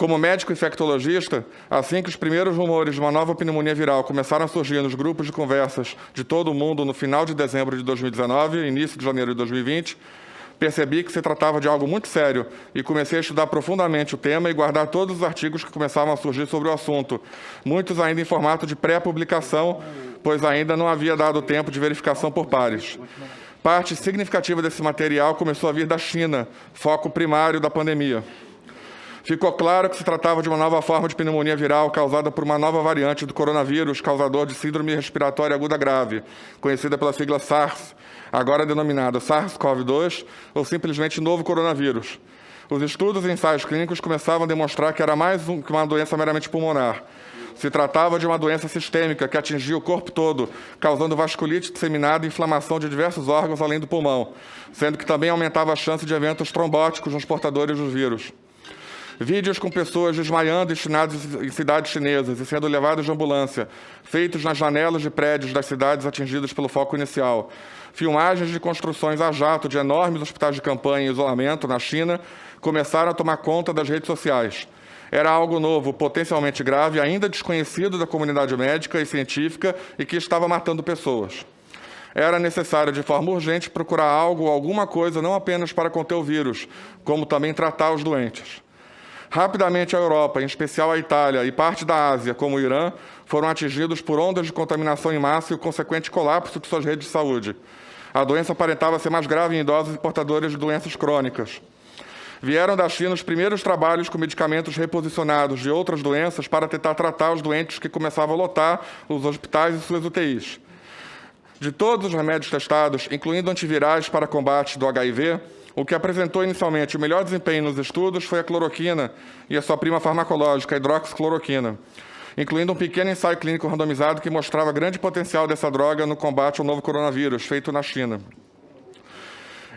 Como médico infectologista, assim que os primeiros rumores de uma nova pneumonia viral começaram a surgir nos grupos de conversas de todo o mundo no final de dezembro de 2019 e início de janeiro de 2020, percebi que se tratava de algo muito sério e comecei a estudar profundamente o tema e guardar todos os artigos que começavam a surgir sobre o assunto, muitos ainda em formato de pré-publicação, pois ainda não havia dado tempo de verificação por pares. Parte significativa desse material começou a vir da China, foco primário da pandemia. Ficou claro que se tratava de uma nova forma de pneumonia viral causada por uma nova variante do coronavírus, causador de síndrome respiratória aguda grave, conhecida pela sigla SARS, agora denominada SARS-CoV-2 ou simplesmente novo coronavírus. Os estudos e ensaios clínicos começavam a demonstrar que era mais que uma doença meramente pulmonar. Se tratava de uma doença sistêmica que atingia o corpo todo, causando vasculite disseminada e inflamação de diversos órgãos além do pulmão, sendo que também aumentava a chance de eventos trombóticos nos portadores do vírus. Vídeos com pessoas desmaiando destinados em cidades chinesas e sendo levadas de ambulância, feitos nas janelas de prédios das cidades atingidas pelo foco inicial. Filmagens de construções a jato de enormes hospitais de campanha em isolamento na China começaram a tomar conta das redes sociais. Era algo novo, potencialmente grave, ainda desconhecido da comunidade médica e científica e que estava matando pessoas. Era necessário, de forma urgente, procurar algo ou alguma coisa não apenas para conter o vírus, como também tratar os doentes. Rapidamente, a Europa, em especial a Itália e parte da Ásia, como o Irã, foram atingidos por ondas de contaminação em massa e o consequente colapso de suas redes de saúde. A doença aparentava ser mais grave em idosos e portadores de doenças crônicas. Vieram da China os primeiros trabalhos com medicamentos reposicionados de outras doenças para tentar tratar os doentes que começavam a lotar os hospitais e suas UTIs. De todos os remédios testados, incluindo antivirais para combate do HIV, o que apresentou inicialmente o melhor desempenho nos estudos foi a cloroquina e a sua prima farmacológica, a hidroxicloroquina, incluindo um pequeno ensaio clínico randomizado que mostrava grande potencial dessa droga no combate ao novo coronavírus, feito na China.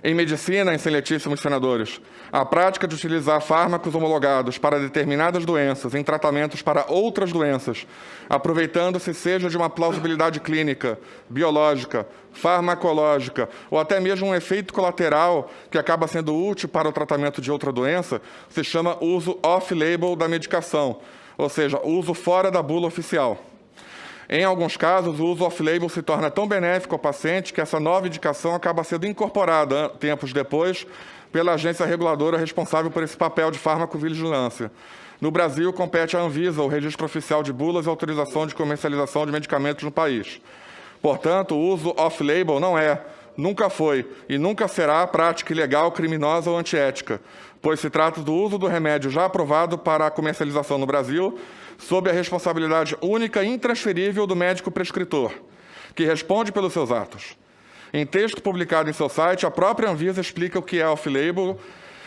Em medicina, excelentíssimos senadores, a prática de utilizar fármacos homologados para determinadas doenças em tratamentos para outras doenças, aproveitando-se seja de uma plausibilidade clínica, biológica, farmacológica ou até mesmo um efeito colateral que acaba sendo útil para o tratamento de outra doença, se chama uso off-label da medicação, ou seja, uso fora da bula oficial. Em alguns casos, o uso off-label se torna tão benéfico ao paciente que essa nova indicação acaba sendo incorporada, tempos depois, pela agência reguladora responsável por esse papel de farmacovigilância. No Brasil, compete à Anvisa o registro oficial de bulas e autorização de comercialização de medicamentos no país. Portanto, o uso off-label não é, nunca foi e nunca será prática ilegal, criminosa ou antiética, pois se trata do uso do remédio já aprovado para a comercialização no Brasil, sob a responsabilidade única e intransferível do médico prescritor, que responde pelos seus atos. Em texto publicado em seu site, a própria Anvisa explica o que é off-label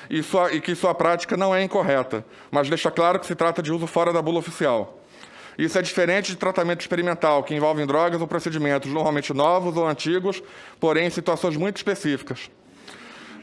e que sua prática não é incorreta, mas deixa claro que se trata de uso fora da bula oficial. Isso é diferente de tratamento experimental, que envolve drogas ou procedimentos normalmente novos ou antigos, porém em situações muito específicas.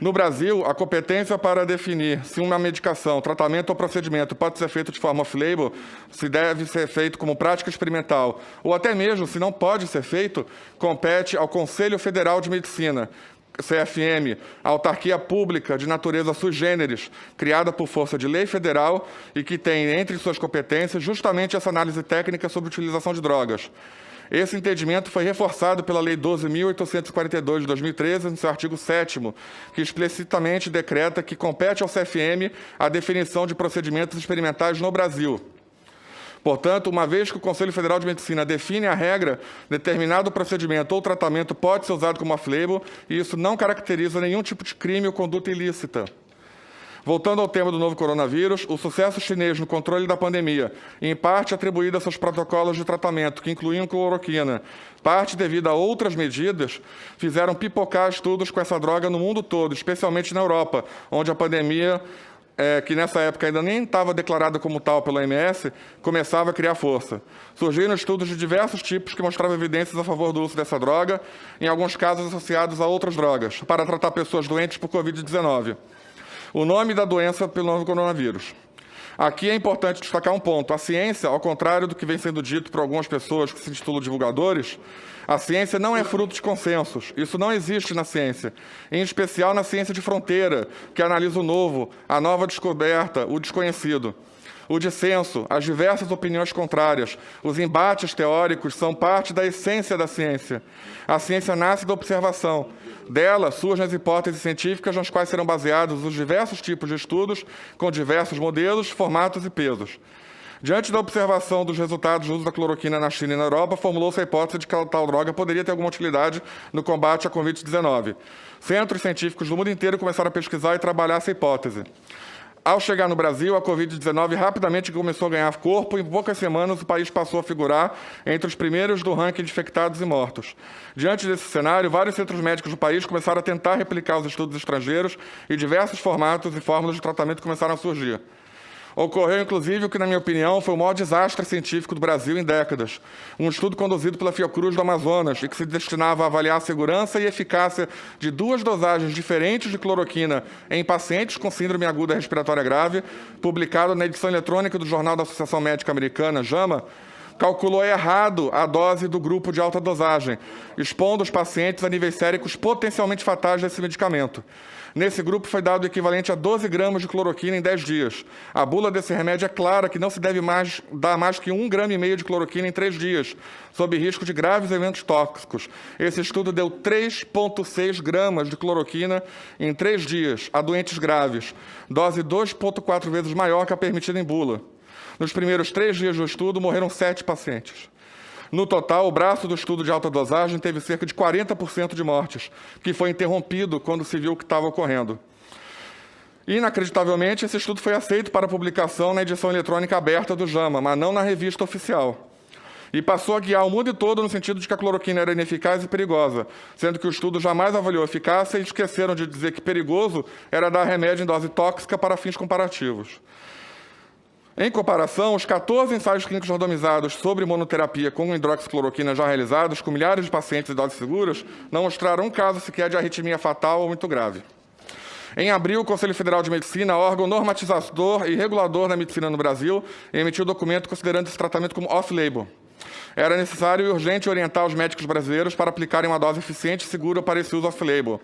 No Brasil, a competência para definir se uma medicação, tratamento ou procedimento pode ser feito de forma off-label, se deve ser feito como prática experimental, ou até mesmo se não pode ser feito, compete ao Conselho Federal de Medicina, CFM, a autarquia pública de natureza sui generis, criada por força de lei federal e que tem entre suas competências justamente essa análise técnica sobre a utilização de drogas. Esse entendimento foi reforçado pela Lei 12.842 de 2013, no seu artigo 7º, que explicitamente decreta que compete ao CFM a definição de procedimentos experimentais no Brasil. Portanto, uma vez que o Conselho Federal de Medicina define a regra, determinado procedimento ou tratamento pode ser usado como off-label, e isso não caracteriza nenhum tipo de crime ou conduta ilícita. Voltando ao tema do novo coronavírus, o sucesso chinês no controle da pandemia, em parte atribuído a seus protocolos de tratamento, que incluíam cloroquina, parte devido a outras medidas, fizeram pipocar estudos com essa droga no mundo todo, especialmente na Europa, onde a pandemia, que nessa época ainda nem estava declarada como tal pela OMS, começava a criar força. Surgiram estudos de diversos tipos que mostravam evidências a favor do uso dessa droga, em alguns casos associados a outras drogas, para tratar pessoas doentes por Covid-19. O nome da doença pelo novo coronavírus. Aqui é importante destacar um ponto. A ciência, ao contrário do que vem sendo dito por algumas pessoas que se intitulam divulgadores, a ciência não é fruto de consensos. Isso não existe na ciência, em especial na ciência de fronteira, que analisa o novo, a nova descoberta, o desconhecido. O dissenso, as diversas opiniões contrárias, os embates teóricos são parte da essência da ciência. A ciência nasce da observação. Dela surgem as hipóteses científicas nas quais serão baseados os diversos tipos de estudos com diversos modelos, formatos e pesos. Diante da observação dos resultados do uso da cloroquina na China e na Europa, formulou-se a hipótese de que a tal droga poderia ter alguma utilidade no combate à Covid-19. Centros científicos do mundo inteiro começaram a pesquisar e trabalhar essa hipótese. Ao chegar no Brasil, a Covid-19 rapidamente começou a ganhar corpo e em poucas semanas o país passou a figurar entre os primeiros do ranking de infectados e mortos. Diante desse cenário, vários centros médicos do país começaram a tentar replicar os estudos estrangeiros e diversos formatos e fórmulas de tratamento começaram a surgir. Ocorreu, inclusive, o que, na minha opinião, foi o maior desastre científico do Brasil em décadas. Um estudo conduzido pela Fiocruz do Amazonas e que se destinava a avaliar a segurança e eficácia de 2 dosagens diferentes de cloroquina em pacientes com síndrome aguda respiratória grave, publicado na edição eletrônica do Jornal da Associação Médica Americana, JAMA, calculou errado a dose do grupo de alta dosagem, expondo os pacientes a níveis séricos potencialmente fatais desse medicamento. Nesse grupo foi dado o equivalente a 12 gramas de cloroquina em 10 dias. A bula desse remédio é clara que não se deve dar mais que 1,5 grama de cloroquina em 3 dias, sob risco de graves eventos tóxicos. Esse estudo deu 3,6 gramas de cloroquina em 3 dias a doentes graves, dose 2,4 vezes maior que a permitida em bula. Nos primeiros 3 dias do estudo, morreram 7 pacientes. No total, o braço do estudo de alta dosagem teve cerca de 40% de mortes, que foi interrompido quando se viu o que estava ocorrendo. Inacreditavelmente, esse estudo foi aceito para publicação na edição eletrônica aberta do JAMA, mas não na revista oficial. E passou a guiar o mundo todo no sentido de que a cloroquina era ineficaz e perigosa, sendo que o estudo jamais avaliou a eficácia e esqueceram de dizer que perigoso era dar remédio em dose tóxica para fins comparativos. Em comparação, os 14 ensaios clínicos randomizados sobre monoterapia com hidroxicloroquina já realizados, com milhares de pacientes em doses seguras, não mostraram um caso sequer de arritmia fatal ou muito grave. Em abril, o Conselho Federal de Medicina, órgão normatizador e regulador da medicina no Brasil, emitiu documento considerando esse tratamento como off-label. Era necessário e urgente orientar os médicos brasileiros para aplicarem uma dose eficiente e segura para esse uso off-label.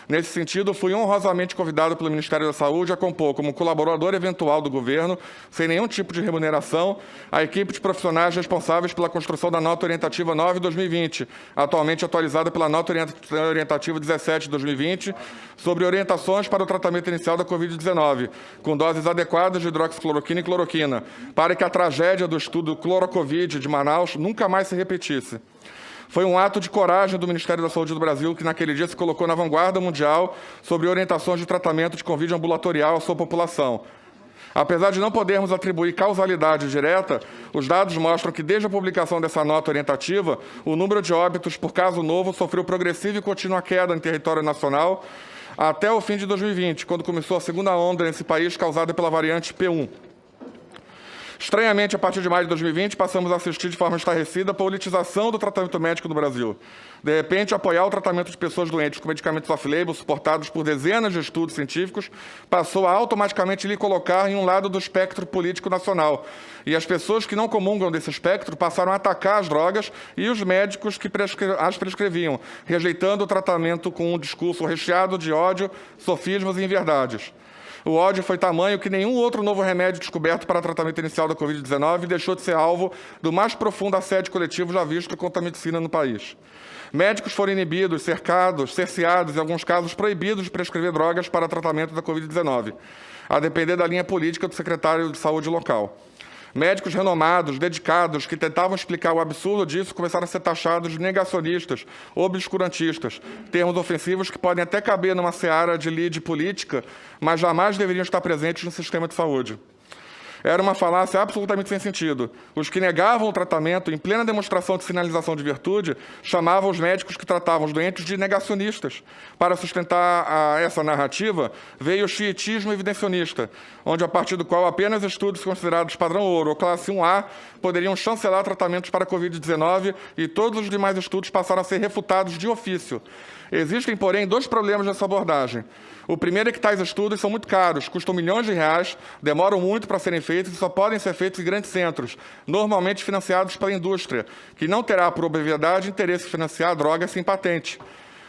Nesse sentido, fui honrosamente convidado pelo Ministério da Saúde a compor, como colaborador eventual do governo, sem nenhum tipo de remuneração, a equipe de profissionais responsáveis pela construção da Nota Orientativa 9/2020, atualmente atualizada pela Nota Orientativa 17/2020, sobre orientações para o tratamento inicial da Covid-19, com doses adequadas de hidroxicloroquina e cloroquina, para que a tragédia do estudo Clorocovid de Manaus nunca mais se repetisse. Foi um ato de coragem do Ministério da Saúde do Brasil que, naquele dia, se colocou na vanguarda mundial sobre orientações de tratamento de Covid ambulatorial à sua população. Apesar de não podermos atribuir causalidade direta, os dados mostram que, desde a publicação dessa nota orientativa, o número de óbitos por caso novo sofreu progressiva e contínua queda em território nacional até o fim de 2020, quando começou a segunda onda nesse país causada pela variante P1. Estranhamente, a partir de maio de 2020, passamos a assistir de forma estarrecida a politização do tratamento médico no Brasil. De repente, apoiar o tratamento de pessoas doentes com medicamentos off-label, suportados por dezenas de estudos científicos, passou a automaticamente lhe colocar em um lado do espectro político nacional. E as pessoas que não comungam desse espectro passaram a atacar as drogas e os médicos que as prescreviam, rejeitando o tratamento com um discurso recheado de ódio, sofismas e inverdades. O ódio foi tamanho que nenhum outro novo remédio descoberto para tratamento inicial da Covid-19 deixou de ser alvo do mais profundo assédio coletivo já visto contra a medicina no país. Médicos foram inibidos, cercados, cerceados e, em alguns casos, proibidos de prescrever drogas para tratamento da Covid-19, a depender da linha política do secretário de saúde local. Médicos renomados, dedicados, que tentavam explicar o absurdo disso, começaram a ser taxados de negacionistas, obscurantistas, termos ofensivos que podem até caber numa seara de lide política, mas jamais deveriam estar presentes no sistema de saúde. Era uma falácia absolutamente sem sentido. Os que negavam o tratamento, em plena demonstração de sinalização de virtude, chamavam os médicos que tratavam os doentes de negacionistas. Para sustentar essa narrativa, veio o xiitismo evidencionista, onde, a partir do qual apenas estudos considerados padrão ouro ou classe 1A poderiam chancelar tratamentos para a Covid-19 e todos os demais estudos passaram a ser refutados de ofício. Existem, porém, 2 problemas nessa abordagem. O primeiro é que tais estudos são muito caros, custam milhões de reais, demoram muito para serem feitos e só podem ser feitos em grandes centros, normalmente financiados pela indústria, que não terá, por obviedade, interesse em financiar drogas sem patente.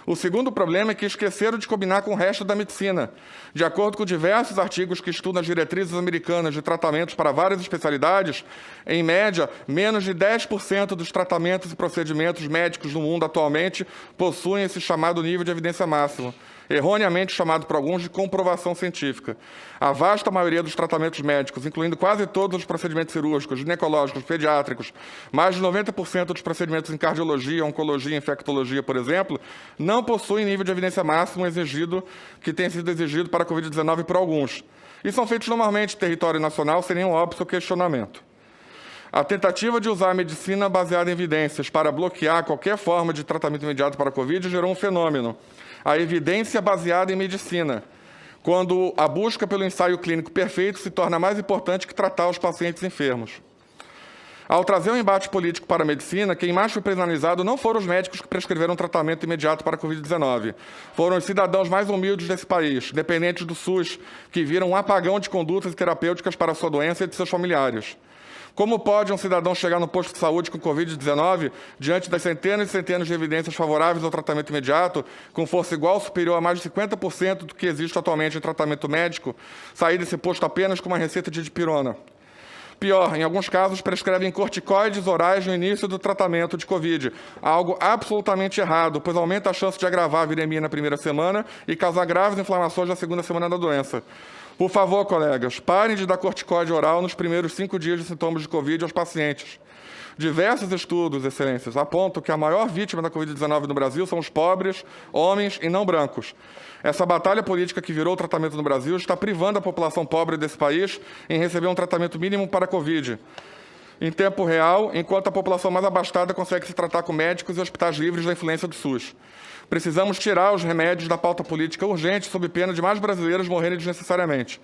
O segundo problema é que esqueceram de combinar com o resto da medicina. De acordo com diversos artigos que estudam as diretrizes americanas de tratamentos para várias especialidades, em média, menos de 10% dos tratamentos e procedimentos médicos no mundo atualmente possuem esse chamado nível de evidência máxima, erroneamente chamado por alguns de comprovação científica. A vasta maioria dos tratamentos médicos, incluindo quase todos os procedimentos cirúrgicos, ginecológicos, pediátricos, mais de 90% dos procedimentos em cardiologia, oncologia e infectologia, por exemplo, não possuem nível de evidência máximo exigido, que tem sido exigido para a Covid-19 por alguns. E são feitos normalmente em território nacional, sem nenhum óbvio ou questionamento. A tentativa de usar a medicina baseada em evidências para bloquear qualquer forma de tratamento imediato para a Covid gerou um fenômeno: a evidência baseada em medicina, quando a busca pelo ensaio clínico perfeito se torna mais importante que tratar os pacientes enfermos. Ao trazer um embate político para a medicina, quem mais foi penalizado não foram os médicos que prescreveram um tratamento imediato para a Covid-19. Foram os cidadãos mais humildes desse país, dependentes do SUS, que viram um apagão de condutas terapêuticas para a sua doença e de seus familiares. Como pode um cidadão chegar no posto de saúde com Covid-19 diante das centenas e centenas de evidências favoráveis ao tratamento imediato, com força igual ou superior a mais de 50% do que existe atualmente em tratamento médico, sair desse posto apenas com uma receita de dipirona? Pior, em alguns casos, prescrevem corticoides orais no início do tratamento de Covid, algo absolutamente errado, pois aumenta a chance de agravar a viremia na primeira semana e causar graves inflamações na segunda semana da doença. Por favor, colegas, parem de dar corticoide oral nos primeiros 5 dias de sintomas de Covid aos pacientes. Diversos estudos, excelências, apontam que a maior vítima da Covid-19 no Brasil são os pobres, homens e não brancos. Essa batalha política que virou o tratamento no Brasil está privando a população pobre desse país em receber um tratamento mínimo para a Covid em tempo real, enquanto a população mais abastada consegue se tratar com médicos e hospitais livres da influência do SUS. Precisamos tirar os remédios da pauta política urgente, sob pena de mais brasileiros morrerem desnecessariamente.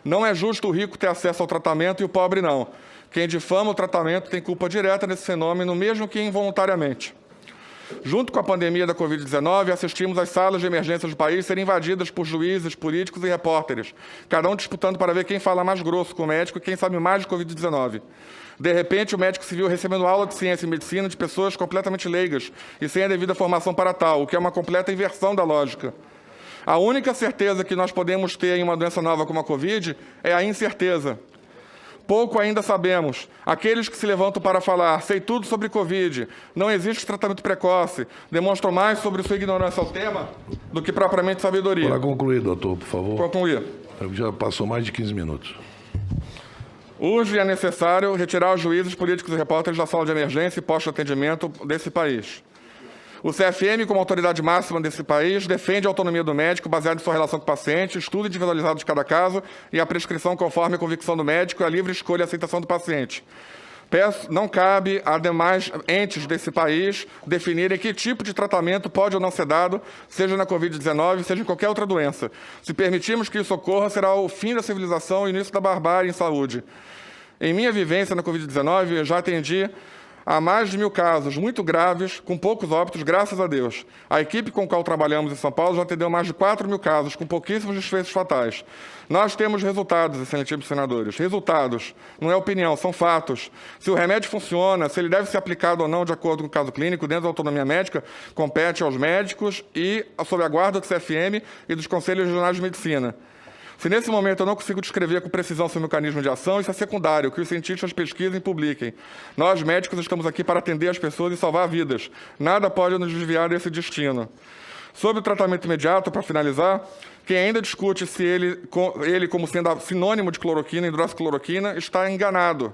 Não é justo o rico ter acesso ao tratamento e o pobre não. Quem difama o tratamento tem culpa direta nesse fenômeno, mesmo que involuntariamente. Junto com a pandemia da Covid-19, assistimos às salas de emergência do país serem invadidas por juízes, políticos e repórteres, cada um disputando para ver quem fala mais grosso com o médico e quem sabe mais de Covid-19. De repente, o médico civil recebendo aula de ciência e medicina de pessoas completamente leigas e sem a devida formação para tal, o que é uma completa inversão da lógica. A única certeza que nós podemos ter em uma doença nova como a Covid é a incerteza. Pouco ainda sabemos. Aqueles que se levantam para falar, sei tudo sobre Covid, não existe tratamento precoce, demonstram mais sobre sua ignorância ao tema do que propriamente sabedoria. Para concluir, doutor, por favor. Concluir. Já passou mais de 15 minutos. Urge e é necessário retirar os juízes, políticos e repórteres da sala de emergência e posto-atendimento desse país. O CFM, como autoridade máxima desse país, defende a autonomia do médico baseada em sua relação com o paciente, estudo individualizado de cada caso e a prescrição conforme a convicção do médico e a livre escolha e aceitação do paciente. Não cabe a demais entes desse país definirem que tipo de tratamento pode ou não ser dado, seja na Covid-19, seja em qualquer outra doença. Se permitirmos que isso ocorra, será o fim da civilização e o início da barbárie em saúde. Em minha vivência na Covid-19, eu já atendi a mais de 1000 casos muito graves, com poucos óbitos, graças a Deus. A equipe com a qual trabalhamos em São Paulo já atendeu mais de 4.000 casos, com pouquíssimos desfechos fatais. Nós temos resultados, excelentíssimos senadores. Resultados, não é opinião, são fatos. Se o remédio funciona, se ele deve ser aplicado ou não de acordo com o caso clínico, dentro da autonomia médica, compete aos médicos e sob a guarda do CFM e dos Conselhos Regionais de Medicina. Se nesse momento eu não consigo descrever com precisão seu mecanismo de ação, isso é secundário, que os cientistas pesquisem e publiquem. Nós, médicos, estamos aqui para atender as pessoas e salvar vidas. Nada pode nos desviar desse destino. Sobre o tratamento imediato, para finalizar, quem ainda discute se ele como sendo sinônimo de cloroquina e hidroxicloroquina está enganado.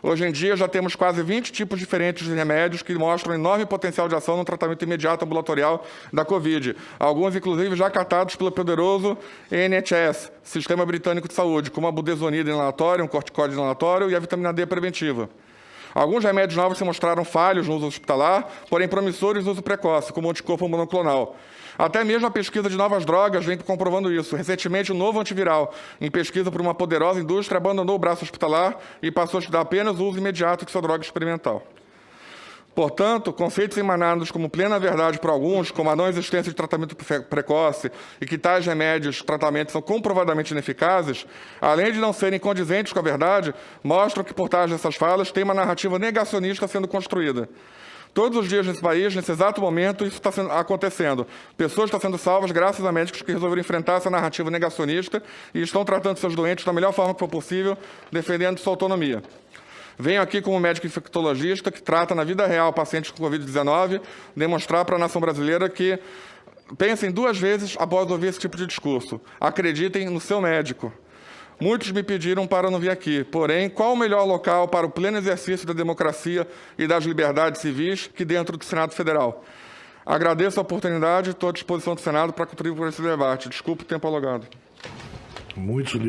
Hoje em dia, já temos quase 20 tipos diferentes de remédios que mostram enorme potencial de ação no tratamento imediato ambulatorial da Covid. Alguns, inclusive, já catados pelo poderoso NHS, Sistema Britânico de Saúde, como a budesonida inalatória, um corticoide inalatório e a vitamina D preventiva. Alguns remédios novos se mostraram falhos no uso hospitalar, porém promissores no uso precoce, como o anticorpo monoclonal. Até mesmo a pesquisa de novas drogas vem comprovando isso. Recentemente, o novo antiviral, em pesquisa por uma poderosa indústria, abandonou o braço hospitalar e passou a estudar apenas o uso imediato de sua droga experimental. Portanto, conceitos emanados como plena verdade por alguns, como a não existência de tratamento precoce e que tais remédios, tratamentos são comprovadamente ineficazes, além de não serem condizentes com a verdade, mostram que por trás dessas falas tem uma narrativa negacionista sendo construída. Todos os dias nesse país, nesse exato momento, isso está acontecendo. Pessoas estão sendo salvas graças a médicos que resolveram enfrentar essa narrativa negacionista e estão tratando seus doentes da melhor forma que for possível, defendendo sua autonomia. Venho aqui como médico infectologista que trata na vida real pacientes com Covid-19, demonstrar para a nação brasileira que pensem 2 vezes após ouvir esse tipo de discurso. Acreditem no seu médico. Muitos me pediram para não vir aqui, porém, qual o melhor local para o pleno exercício da democracia e das liberdades civis que dentro do Senado Federal? Agradeço a oportunidade e estou à disposição do Senado para contribuir para esse debate. Desculpe o tempo alongado. Muitos